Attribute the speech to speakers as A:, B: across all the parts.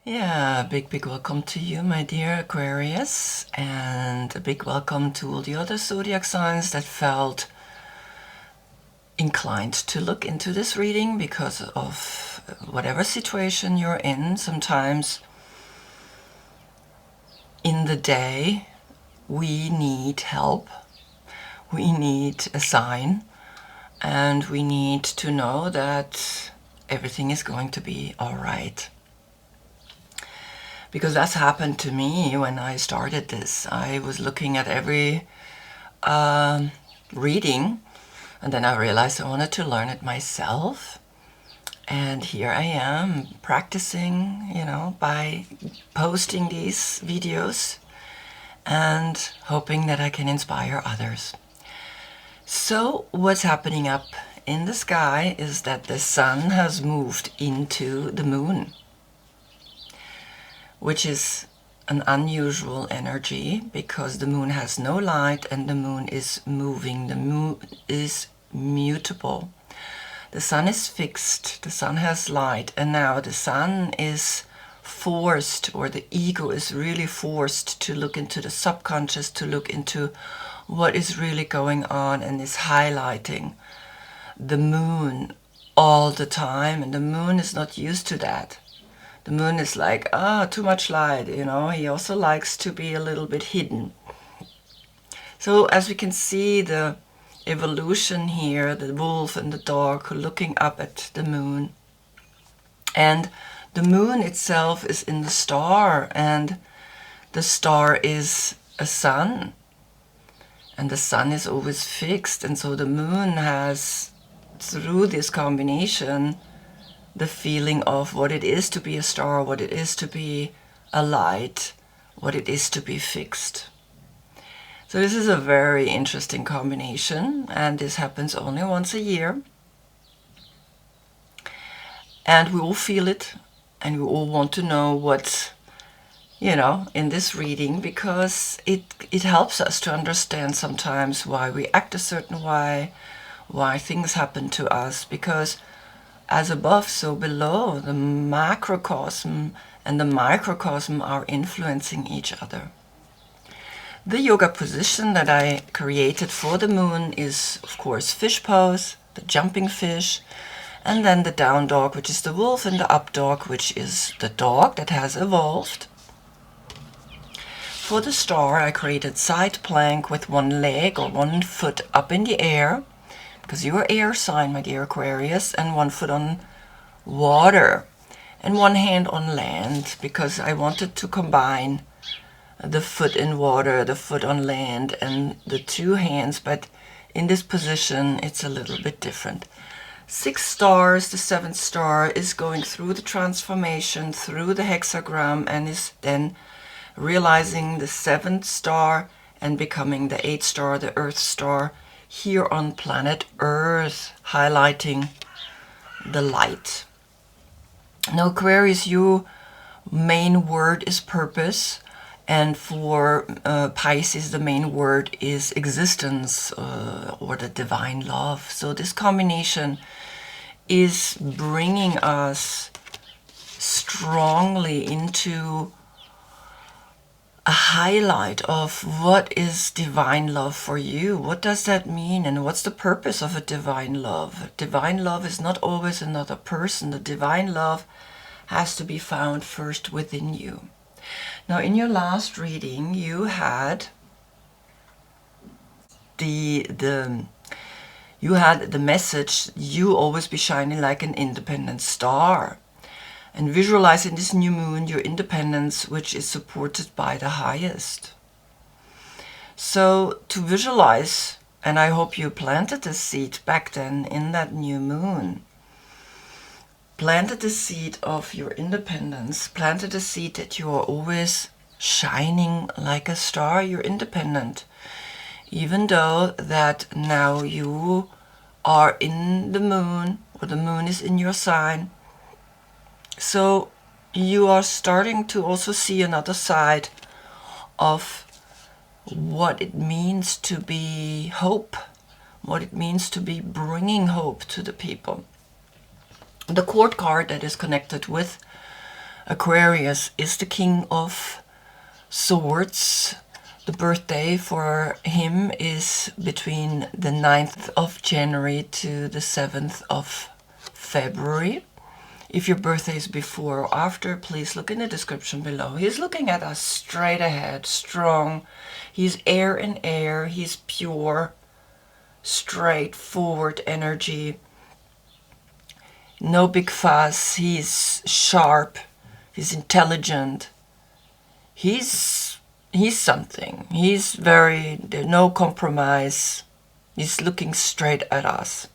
A: Yeah, big welcome to you, my dear Aquarius, and a big welcome to all the other zodiac signs that felt inclined to look into this reading because of whatever situation you're in. Sometimes in the day we need help, we need a sign, and we need to know that everything is going to be all right. Because that's happened to me when I started this. I was looking at every reading, and then I realized I wanted to learn it myself. And here I am practicing, by posting these videos and hoping that I can inspire others. So what's happening up in the sky is that the sun has moved into the moon, which is an unusual energy because the moon has no light and the moon is moving. The moon is mutable. The sun is fixed, the sun has light, and now the sun is forced, or the ego is really forced to look into the subconscious, to look into what is really going on, and is highlighting the moon all the time, and the moon is not used to that. The moon is like, too much light, he also likes to be a little bit hidden. So as we can see, the evolution here, the wolf and the dog looking up at the moon. And the moon itself is in the star, and the star is a sun. And the sun is always fixed, and so the moon has, through this combination, the feeling of what it is to be a star, what it is to be a light, what it is to be fixed. So this is a very interesting combination, and this happens only once a year. And we all feel it, and we all want to know what's, in this reading, because it helps us to understand sometimes why we act a certain way, why things happen to us, because as above, so below, the macrocosm and the microcosm are influencing each other. The yoga position that I created for the moon is, of course, fish pose, the jumping fish, and then the down dog, which is the wolf, and the up dog, which is the dog that has evolved. For the star, I created side plank with one leg or one foot up in the air, because you're air sign, my dear Aquarius, and one foot on water and one hand on land, because I wanted to combine the foot in water, the foot on land, and the two hands, but in this position it's a little bit different. 6 stars, the 7th star is going through the transformation, through the hexagram, and is then realizing the 7th star and becoming the 8th star, the Earth star, here on planet Earth, highlighting the light. Now Aquarius, your main word is purpose, and for Pisces the main word is existence, or the divine love. So this combination is bringing us strongly into a highlight of what is divine love for you. What does that mean, and what's the purpose of a divine love? Divine love is not always another person. The divine love has to be found first within you. Now, in your last reading, you had the message, you always be shining like an independent star. And visualize in this new moon your independence, which is supported by the highest. So to visualize, and I hope you planted the seed back then in that new moon, planted the seed of your independence, planted the seed that you are always shining like a star, you're independent. Even though that now you are in the moon, or the moon is in your sign, so you are starting to also see another side of what it means to be hope, what it means to be bringing hope to the people. The court card that is connected with Aquarius is the king of swords. The birthday for him is between the 9th of January to the 7th of February. If your birthday is before or after, please look in the description below. He's looking at us straight ahead, strong. He's air in air. He's pure, straightforward energy. No big fuss. He's sharp. He's intelligent. He's something. There's no compromise. He's looking straight at us.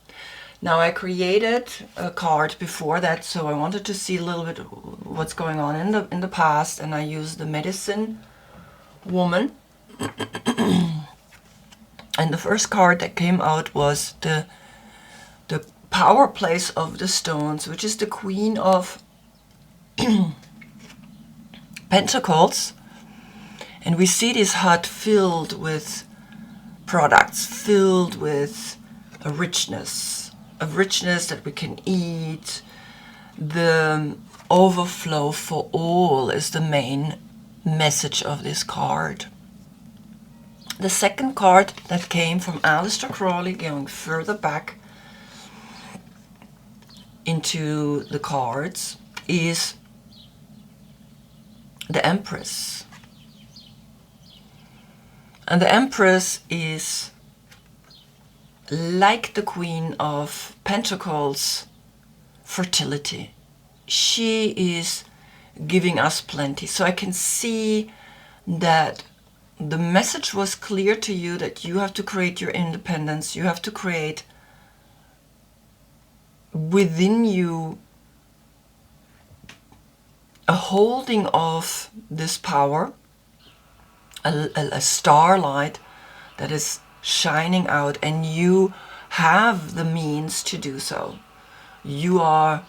A: Now, I created a card before that, so I wanted to see a little bit what's going on in the past, and I used the Medicine Woman. And the first card that came out was the Power Place of the Stones, which is the Queen of Pentacles. And we see this hut filled with products, filled with a richness that we can eat. The overflow for all is the main message of this card. The second card that came from Aleister Crowley, going further back into the cards, is the Empress. And the Empress is like the Queen of Pentacles, fertility. She is giving us plenty. So I can see that the message was clear to you that you have to create your independence. You have to create within you a holding of this power, a starlight that is shining out, and you have the means to do so. You are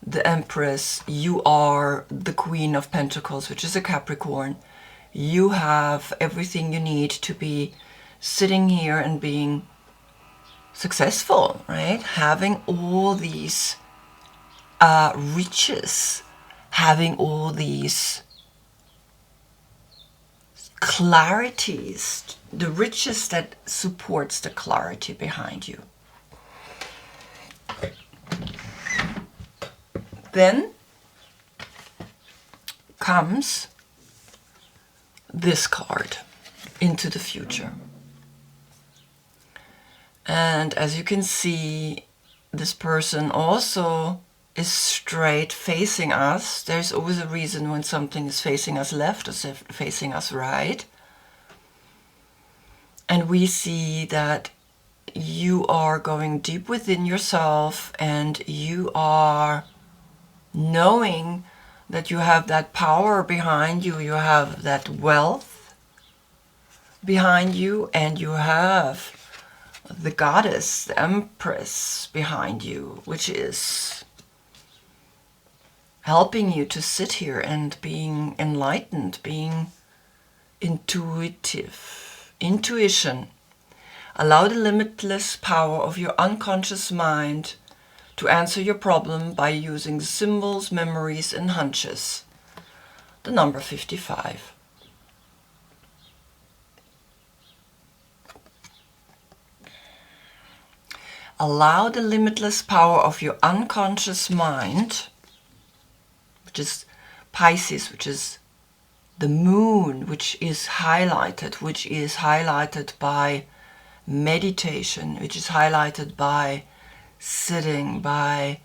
A: the Empress, you are the Queen of Pentacles, which is a Capricorn. You have everything you need to be sitting here and being successful, right? Having all these riches, having all these clarities, the riches that supports the clarity behind you. Then comes this card, Into the Future. And as you can see, this person also is straight facing us. There's always a reason when something is facing us left or facing us right. And we see that you are going deep within yourself, and you are knowing that you have that power behind you, you have that wealth behind you, and you have the goddess, the Empress behind you, which is helping you to sit here and being enlightened, being intuitive. Intuition. Allow the limitless power of your unconscious mind to answer your problem by using symbols, memories, and hunches. The number 55. Allow the limitless power of your unconscious mind, which is Pisces, which is the moon, which is highlighted by meditation, which is highlighted by sitting, by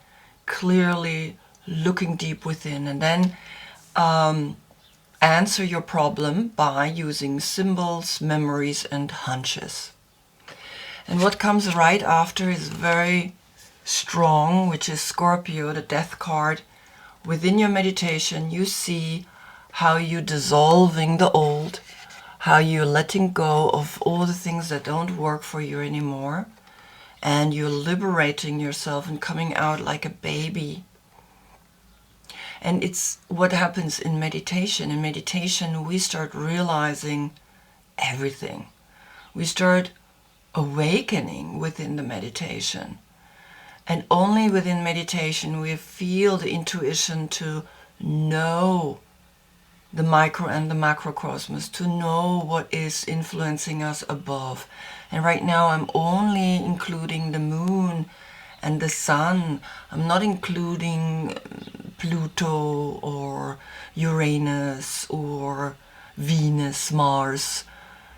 A: clearly looking deep within, and then answer your problem by using symbols, memories, and hunches. And what comes right after is very strong, which is Scorpio, the death card. Within your meditation, you see how you're dissolving the old, how you're letting go of all the things that don't work for you anymore, and you're liberating yourself and coming out like a baby. And it's what happens in meditation. In meditation, we start realizing everything. We start awakening within the meditation. And only within meditation we feel the intuition to know the micro and the macrocosmos, to know what is influencing us above. And right now I'm only including the moon and the sun. I'm not including Pluto or Uranus or Venus, Mars,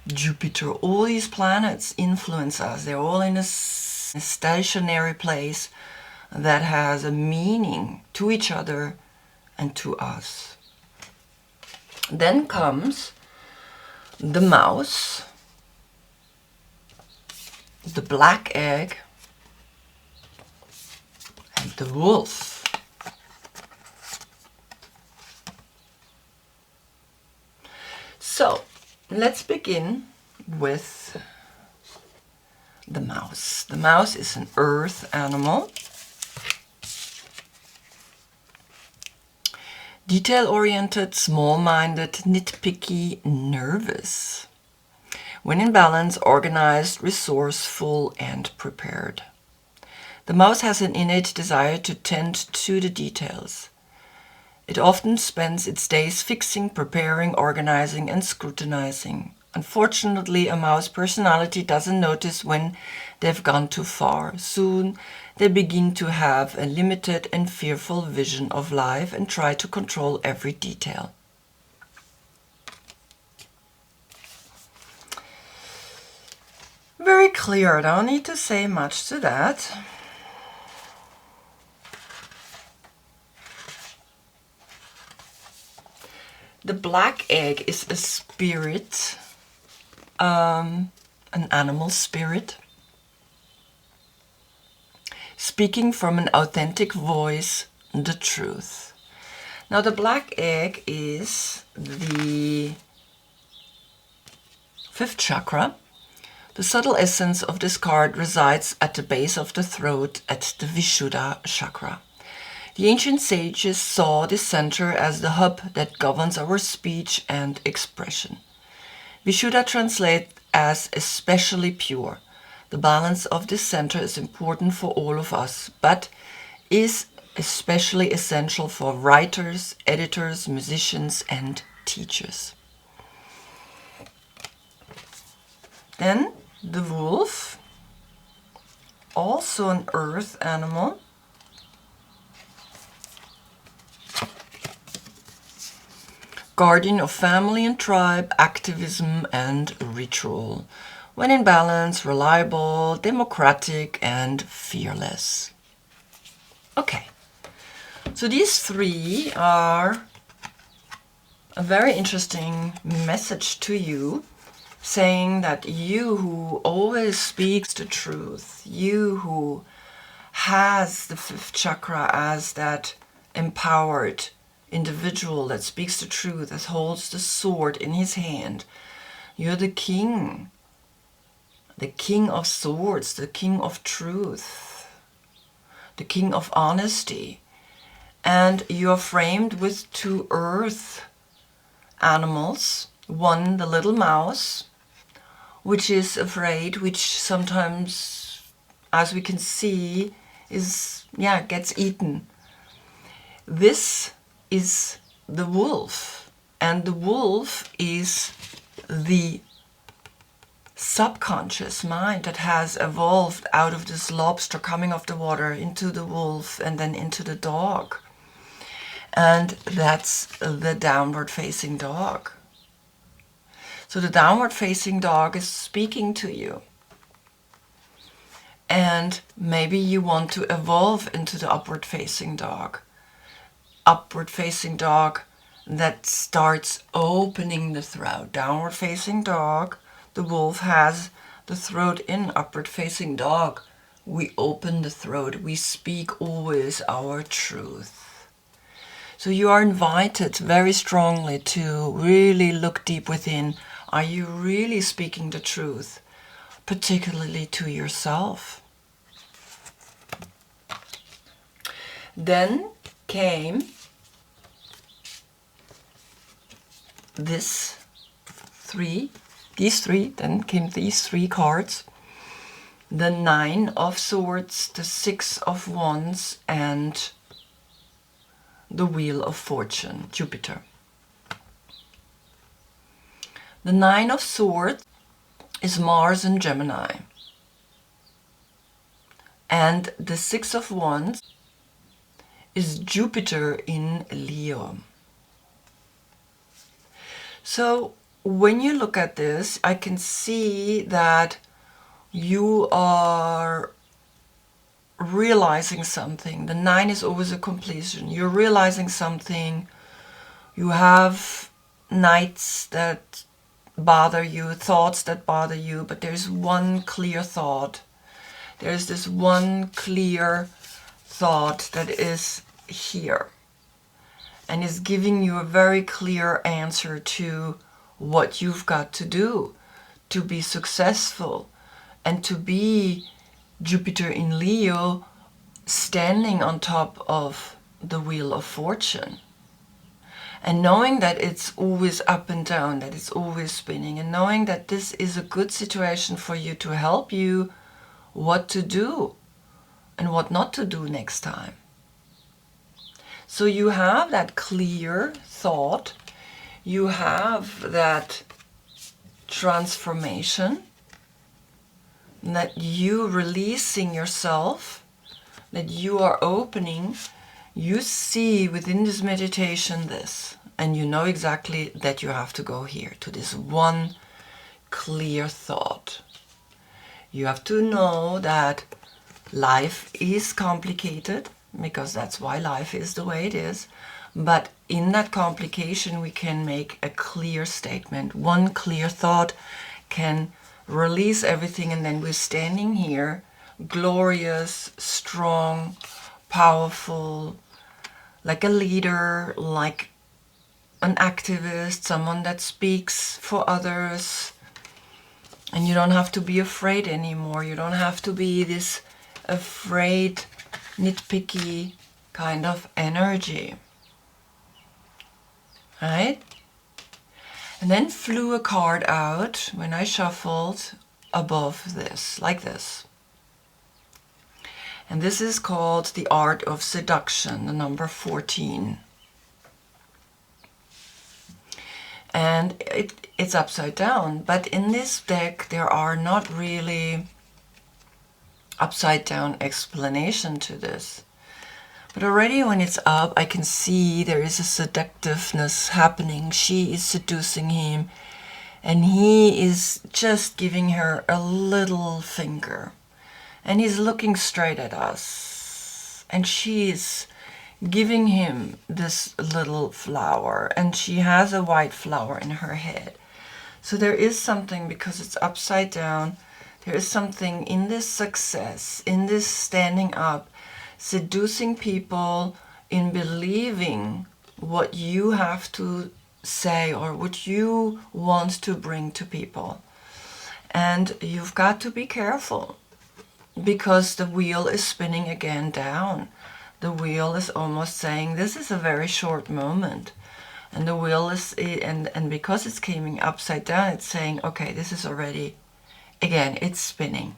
A: Jupiter. All these planets influence us. They're all in a stationary place that has a meaning to each other and to us. Then comes the mouse, the black egg, and the wolf. So let's begin with the mouse. The mouse is an earth animal. Detail-oriented, small-minded, nitpicky, nervous. When in balance, organized, resourceful, and prepared. The mouse has an innate desire to tend to the details. It often spends its days fixing, preparing, organizing, and scrutinizing. Unfortunately, a mouse personality doesn't notice when they've gone too far. Soon, they begin to have a limited and fearful vision of life and try to control every detail. Very clear, I don't need to say much to that. The black egg is a spirit, an animal spirit, speaking from an authentic voice, the truth. Now the black egg is the 5th chakra. The subtle essence of this card resides at the base of the throat at the Vishuddha chakra. The ancient sages saw this center as the hub that governs our speech and expression. Vishuddha translates as especially pure. The balance of this center is important for all of us, but is especially essential for writers, editors, musicians, and teachers. Then the wolf, also an earth animal. Guardian of family and tribe, activism and ritual. When in balance, reliable, democratic, and fearless. Okay, so these three are a very interesting message to you, saying that you who always speaks the truth, you who has the 5th chakra as that empowered individual that speaks the truth, that holds the sword in his hand. You're the king of swords, the king of truth, the king of honesty. And you're framed with 2 earth animals. One, the little mouse, which is afraid, which sometimes, as we can see, gets eaten. This is the wolf, and the wolf is the subconscious mind that has evolved out of this lobster coming off the water into the wolf and then into the dog. And that's the downward facing dog. So the downward facing dog is speaking to you. And maybe you want to evolve into the upward facing dog. Upward facing dog that starts opening the throat. Downward facing dog, the wolf has the throat in. Upward facing dog, we open the throat. We speak always our truth. So you are invited very strongly to really look deep within. Are you really speaking the truth, particularly to yourself? Then came these three, then came these 3 cards. The 9 of Swords, the 6 of Wands, and the Wheel of Fortune, Jupiter. The Nine of Swords is Mars in Gemini. And the Six of Wands is Jupiter in Leo. So when you look at this, I can see that you are realizing something. The 9 is always a completion. You're realizing something. You have nights that bother you, thoughts that bother you, but there's one clear thought. There's this one clear thought that is here and is giving you a very clear answer to what you've got to do to be successful and to be Jupiter in Leo standing on top of the Wheel of Fortune. And knowing that it's always up and down, that it's always spinning, and knowing that this is a good situation for you to help you what to do and what not to do next time. So you have that clear thought, you have that transformation, that you releasing yourself, that you are opening. You see within this meditation this, and you know exactly that you have to go here to this one clear thought. You have to know that life is complicated, because that's why life is the way it is. But in that complication, we can make a clear statement. One clear thought can release everything, and then we're standing here, glorious, strong, powerful, like a leader, like an activist, someone that speaks for others. And you don't have to be afraid anymore. You don't have to be this afraid, nitpicky kind of energy. Right? And then flew a card out when I shuffled above this, like this. And this is called the Art of Seduction, the number 14. And it's upside down, but in this deck there are not really upside down explanation to this. But already when it's up, I can see there is a seductiveness happening. She is seducing him, and he is just giving her a little finger. And he's looking straight at us. And she's giving him this little flower. And she has a white flower in her head. So there is something, because it's upside down, there is something in this success, in this standing up, seducing people, in believing what you have to say or what you want to bring to people. And you've got to be careful, because the wheel is spinning again down. The wheel is almost saying this is a very short moment. And the wheel is, and because it's coming upside down, it's saying, okay, this is already, again, it's spinning.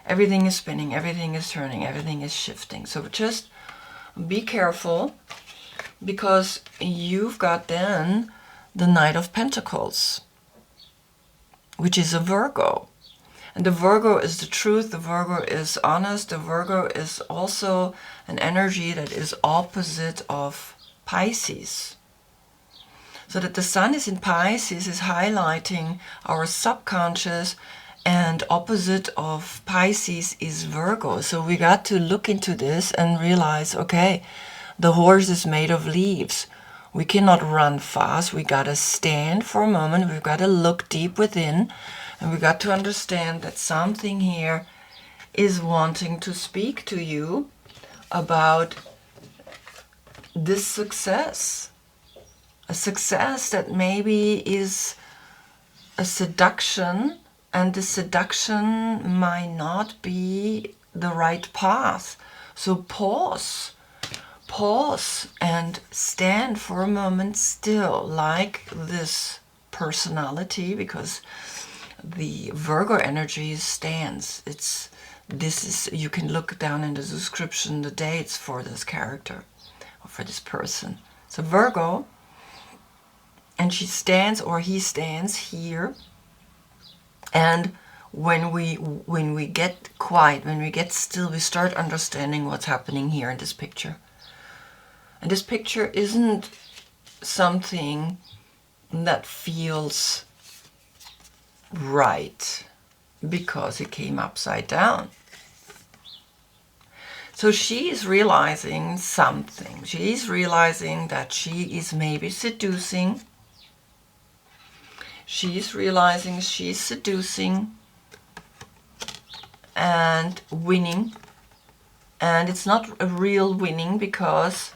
A: Everything is spinning, everything is turning, everything is shifting. So just be careful, because you've got then the Knight of Pentacles, which is a Virgo. And the Virgo is the truth, the Virgo is honest, the Virgo is also an energy that is opposite of Pisces. So that the sun is in Pisces is highlighting our subconscious, and opposite of Pisces is Virgo. So we got to look into this and realize, okay, the horse is made of leaves. We cannot run fast. We got to stand for a moment. We've got to look deep within. And we got to understand that something here is wanting to speak to you about this success. A success that maybe is a seduction, and the seduction might not be the right path. So pause and stand for a moment still, like this personality, because the Virgo energy stands. You can look down in the description the dates for this character, for this person. So Virgo, and she stands, or he stands here, and when we get quiet, when we get still, we start understanding what's happening here in this picture. And this picture isn't something that feels right because it came upside down. So she is realizing something. She is realizing that she is maybe seducing. She is realizing she's seducing and winning. And it's not a real winning, because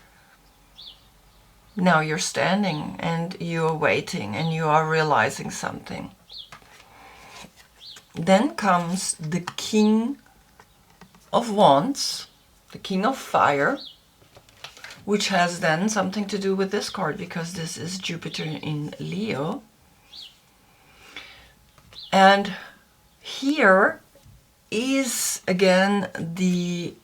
A: now you're standing and you're waiting and you are realizing something. Then comes the King of Wands, the King of Fire, which has then something to do with this card, because this is Jupiter in Leo. And here is again the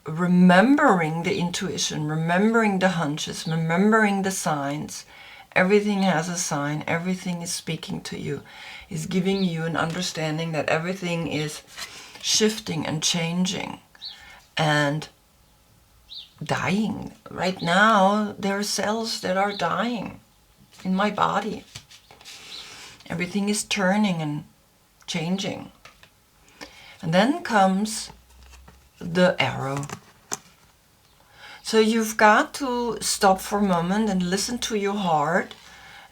A: remembering the intuition, remembering the hunches, remembering the signs. Everything has a sign, everything is speaking to you, is giving you an understanding that everything is shifting and changing and dying. Right now, there are cells that are dying in my body. Everything is turning and changing. And then comes the arrow. So you've got to stop for a moment and listen to your heart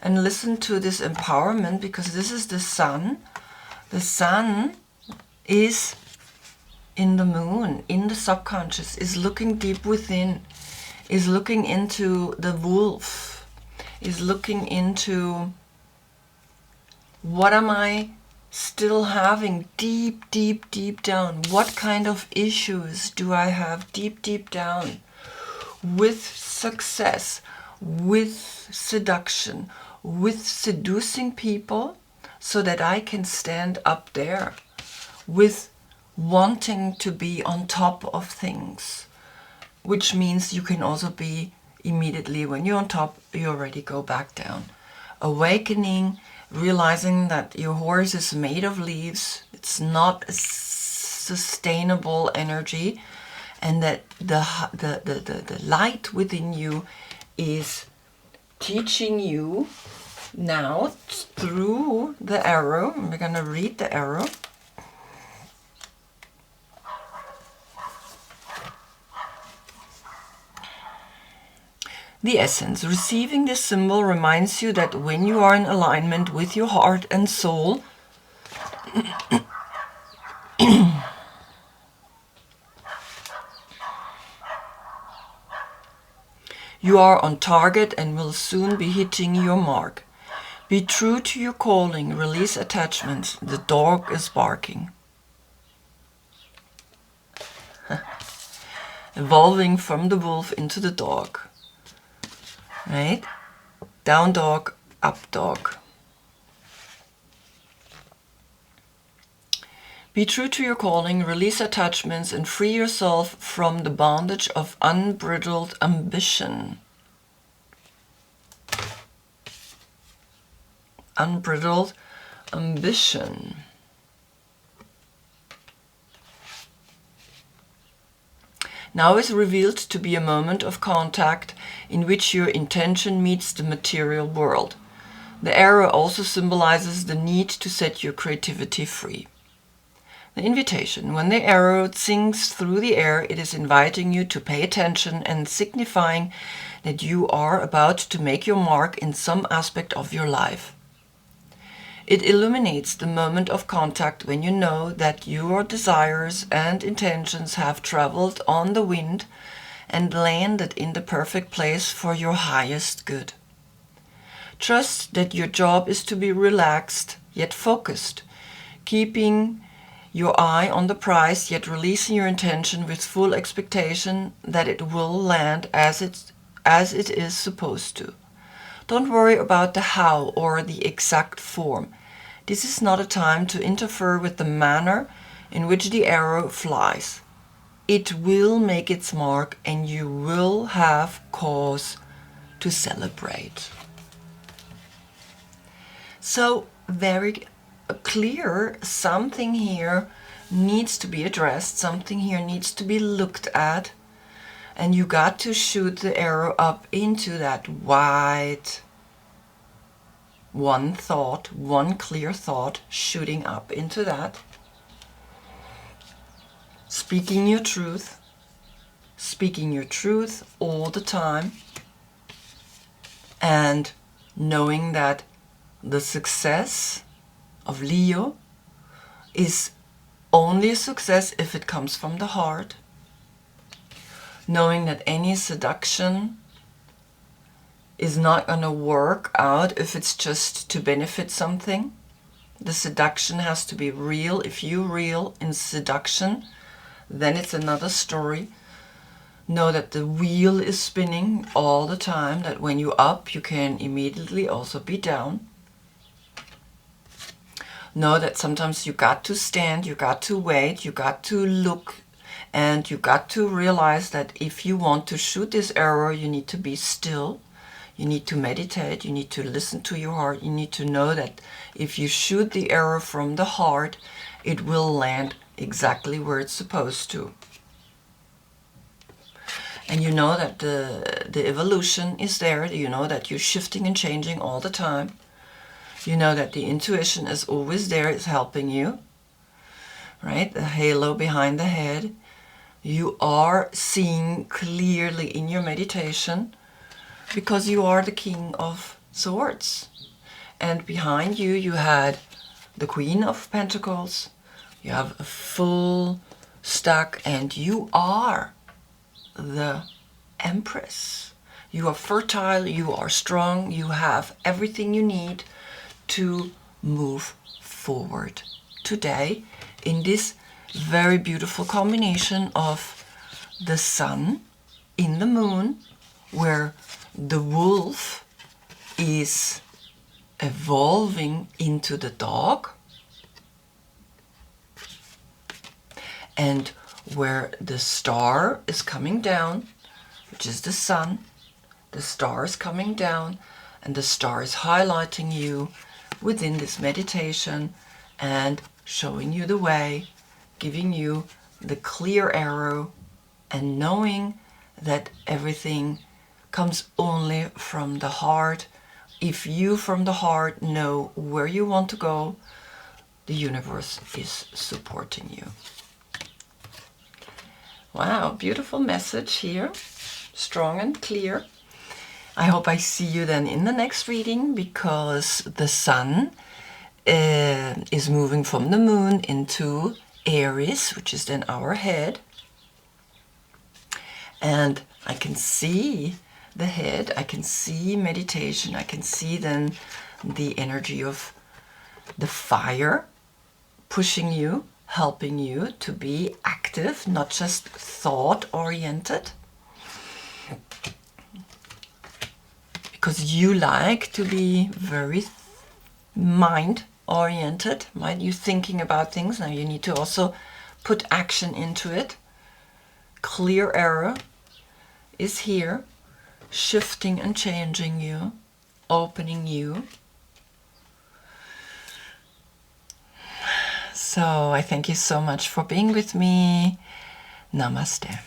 A: and listen to this empowerment, because this is the sun. The sun is in the moon, in the subconscious, is looking deep within, is looking into the wolf, is looking into what am I still having deep, deep, deep down? What kind of issues do I have deep, deep down with success, with seduction, with seducing people so that I can stand up there, with wanting to be on top of things, which means you can also be immediately, when you're on top, you already go back down. Awakening, realizing that your horse is made of leaves, it's not a sustainable energy, and that the light within you is teaching you now through the arrow. We're going to read the arrow. The essence. Receiving this symbol reminds you that when you are in alignment with your heart and soul, you are on target and will soon be hitting your mark. Be true to your calling, release attachments. The dog is barking. Evolving from the wolf into the dog. Right? Down dog, up dog. Be true to your calling, release attachments, and free yourself from the bondage of unbridled ambition. Unbridled ambition. Now is revealed to be a moment of contact in which your intention meets the material world. The arrow also symbolizes the need to set your creativity free. The invitation. When the arrow sings through the air, it is inviting you to pay attention and signifying that you are about to make your mark in some aspect of your life. It illuminates the moment of contact when you know that your desires and intentions have traveled on the wind and landed in the perfect place for your highest good. Trust that your job is to be relaxed yet focused, keeping your eye on the prize yet releasing your intention with full expectation that it will land as it is supposed to. Don't worry about the how or the exact form. This is not a time to interfere with the manner in which the arrow flies. it will make its mark and you will have cause to celebrate. So very clear, something here needs to be addressed, something here needs to be looked at, and you got to shoot the arrow up into that wide one thought, one clear thought, shooting up into that. Speaking your truth all the time, and knowing that the success of Leo is only a success if it comes from the heart. Knowing that any seduction is not going to work out if it's just to benefit something. The seduction has to be real. If you're real in seduction, then it's another story. Know that the wheel is spinning all the time, that when you're up, you can immediately also be down. Know that sometimes you got to stand, you got to wait, you got to look, and you got to realize that if you want to shoot this arrow, you need to be still. You need to meditate, you need to listen to your heart, you need to know that if you shoot the arrow from the heart, it will land exactly where it's supposed to. And you know that the evolution is there, you know that you're shifting and changing all the time. You know that the intuition is always there, it's helping you. Right? The halo behind the head. You are seeing clearly in your meditation because you are the King of Swords. And behind you, you had the Queen of Pentacles. You have a full stack, and you are the Empress. You are fertile, you are strong, you have everything you need to move forward today in this very beautiful combination of the sun in the moon, where the wolf is evolving into the dog, and where the star is coming down, which is the sun. The star is coming down, and the star is highlighting you within this meditation and showing you the way, giving you the clear arrow, and knowing that everything comes only from the heart. If you from the heart know where you want to go, the universe is supporting you. Wow, beautiful message here, strong and clear. I hope I see you then in the next reading, because the sun is moving from the moon into Aries, which is then our head. And I can see the head, I can see meditation, I can see then the energy of the fire pushing you, helping you to be active, not just thought-oriented. Because you like to be very mind-oriented, right? You're thinking about things, now you need to also put action into it. Clear arrow is here, shifting and changing you, opening you. So I thank you so much for being with me. Namaste.